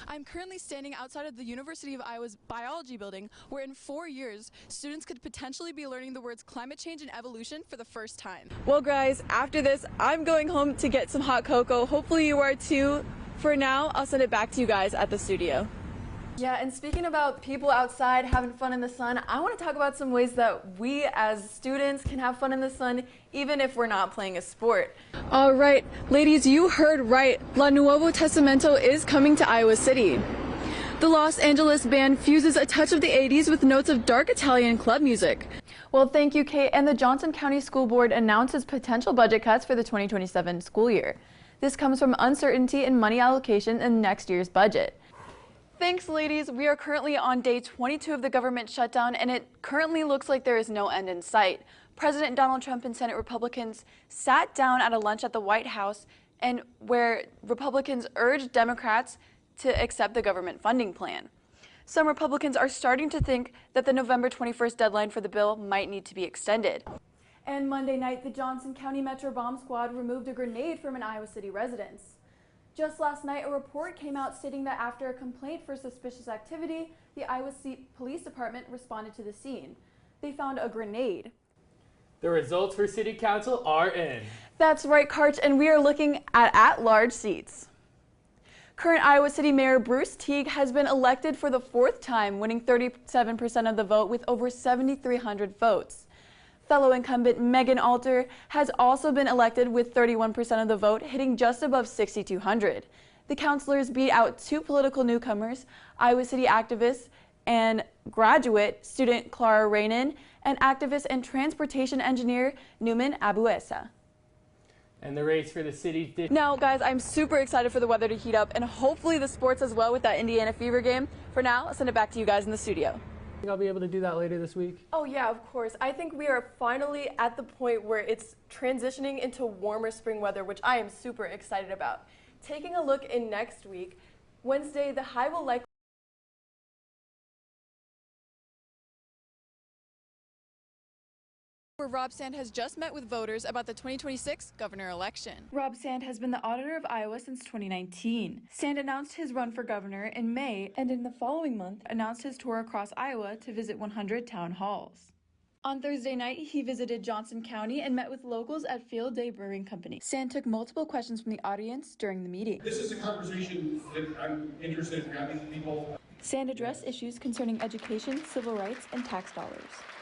I'm currently standing outside of the University of Iowa's biology building, where in 4 years, students could potentially be learning the words climate change and evolution for the first time. Well guys, after this, I'm going home to get some hot cocoa. Hopefully you are too. For now, I'll send it back to you guys at the studio. Yeah, and speaking about people outside having fun in the sun, I want to talk about some ways that we as students can have fun in the sun, even if we're not playing a sport. All right, ladies, you heard right. La Nuevo Testamento is coming to Iowa City. The Los Angeles band fuses a touch of the 80s with notes of dark Italian club music. Well, thank you, Kate. And the Johnson County School Board announces potential budget cuts for the 2027 school year. This comes from uncertainty in money allocation in next year's budget. Thanks, ladies. We are currently on day 22 of the government shutdown, and it currently looks like there is no end in sight. President Donald Trump and Senate Republicans sat down at a lunch at the White House, and where Republicans urged Democrats to accept the government funding plan. Some Republicans are starting to think that the November 21st deadline for the bill might need to be extended. And Monday night, the Johnson County Metro Bomb Squad removed a grenade from an Iowa City residence. Just last night, a report came out stating that after a complaint for suspicious activity, the Iowa City Police Department responded to the scene. They found a grenade. The results for City Council are in. That's right, Karch, and we are looking at-large seats. Current Iowa City Mayor Bruce Teague has been elected for the 4th time, winning 37% of the vote with over 7,300 votes. Fellow incumbent Megan Alter has also been elected with 31% of the vote, hitting just above 6,200. The councilors beat out 2 political newcomers, Iowa City activist and graduate student Clara Rainin, and activist and transportation engineer Newman Abuesa. And the race for the city. Now, guys, I'm super excited for the weather to heat up, and hopefully the sports as well with that Indiana Fever game. For now, I'll send it back to you guys in the studio. I'll be able to do that later this week. Oh yeah, of course. I think we are finally at the point where it's transitioning into warmer spring weather, which I am super excited about. Taking a look in next week, Wednesday, the high will likely Where Rob Sand has just met with voters about the 2026 governor election. Rob Sand has been the auditor of Iowa since 2019. Sand announced his run for governor in May, and in the following month announced his tour across Iowa to visit 100 town halls. On Thursday night, he visited Johnson County and met with locals at Field Day Brewing Company. Sand took multiple questions from the audience during the meeting. This is a conversation that I'm interested in having with people. Sand addressed issues concerning education, civil rights, and tax dollars.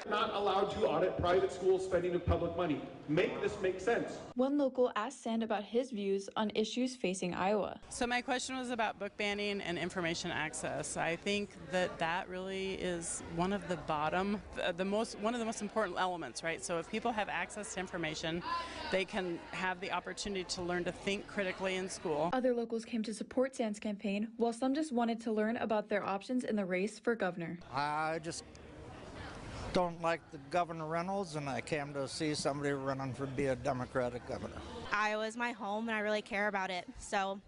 Not allowed to audit private school spending of public money. Make this make sense. One local asked Sand about his views on issues facing Iowa. So my question was about book banning and information access. I think that really is one of the one of the most important elements, right? So if people have access to information, they can have the opportunity to learn to think critically in school. Other locals came to support Sand's campaign, while some just wanted to learn about their options in the race for governor. I just don't like the Governor Reynolds, and I came to see somebody running for be a Democratic governor. Iowa is my home, and I really care about it, so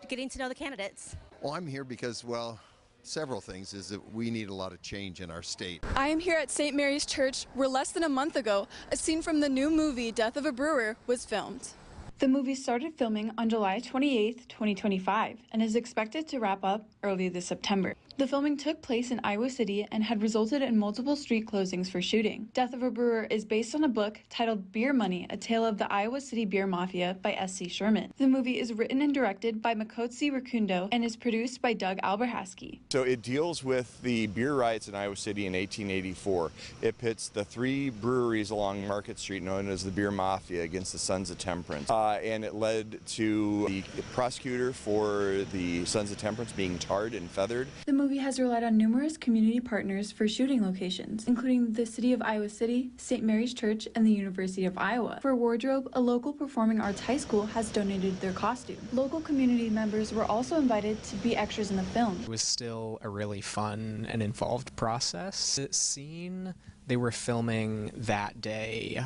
getting to know the candidates. Well, I'm here because, well, several things is that we need a lot of change in our state. I am here at St. Mary's Church, where less than a month ago, a scene from the new movie Death of a Brewer was filmed. The movie started filming on July 28, 2025, and is expected to wrap up early this September. The filming took place in Iowa City and had resulted in multiple street closings for shooting. Death of a Brewer is based on a book titled Beer Money, A Tale of the Iowa City Beer Mafia by S.C. Sherman. The movie is written and directed by Makotsi Rakundo and is produced by Doug Alberhaski. So it deals with the beer riots in Iowa City in 1884. It pits the 3 breweries along Market Street known as the Beer Mafia against the Sons of Temperance. And it led to the prosecutor for the Sons of Temperance being tarred and feathered. The movie has relied on numerous community partners for shooting locations, including the City of Iowa City, St. Mary's Church, and the University of Iowa. For wardrobe, a local performing arts high school has donated their costume. Local community members were also invited to be extras in the film. It was still a really fun and involved process. The scene they were filming that day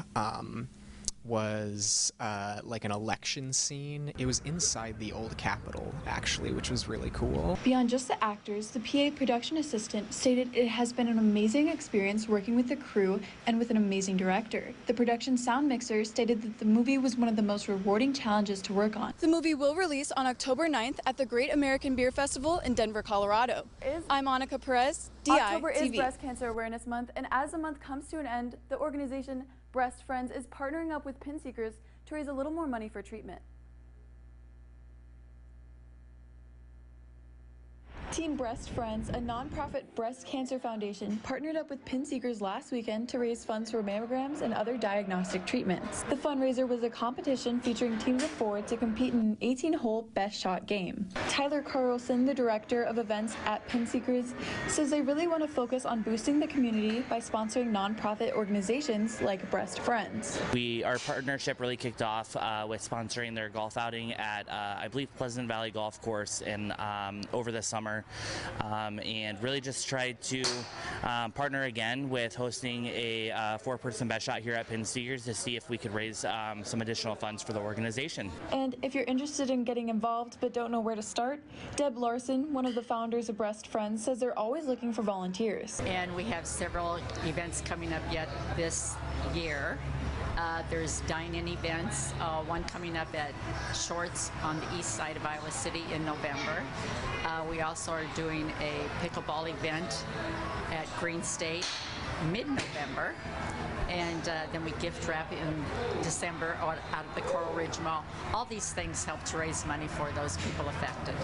was like an election scene. It was inside the old Capitol, actually, which was really cool. Beyond just the actors, the PA production assistant stated it has been an amazing experience working with the crew and with an amazing director. The production sound mixer stated that the movie was one of the most rewarding challenges to work on. The movie will release on October 9th at the Great American Beer Festival in Denver, Colorado. I'm Annika Perez, DI October is TV. Breast Cancer Awareness Month, and as the month comes to an end, the organization Breast Friends is partnering up with Pin Seekers to raise a little more money for treatment. Team Breast Friends, a nonprofit breast cancer foundation, partnered up with Pin Seekers last weekend to raise funds for mammograms and other diagnostic treatments. The fundraiser was a competition featuring teams of 4 to compete in an 18-hole best shot game. Tyler Carlson, the director of events at Pin Seekers, says they really want to focus on boosting the community by sponsoring nonprofit organizations like Breast Friends. Our partnership really kicked off with sponsoring their golf outing at, I believe, Pleasant Valley Golf Course over the summer. And really just tried to partner again with hosting a 4-person best shot here at Pin Seekers to see if we could raise some additional funds for the organization. And if you're interested in getting involved but don't know where to start, Deb Larson, one of the founders of Breast Friends, says they're always looking for volunteers. And we have several events coming up yet this year. There's dine-in events, one coming up at Shorts on the east side of Iowa City in November. We also are doing a pickleball event at Green State mid-November. And then we gift wrap in December out of the Coral Ridge Mall. All these things help to raise money for those people affected.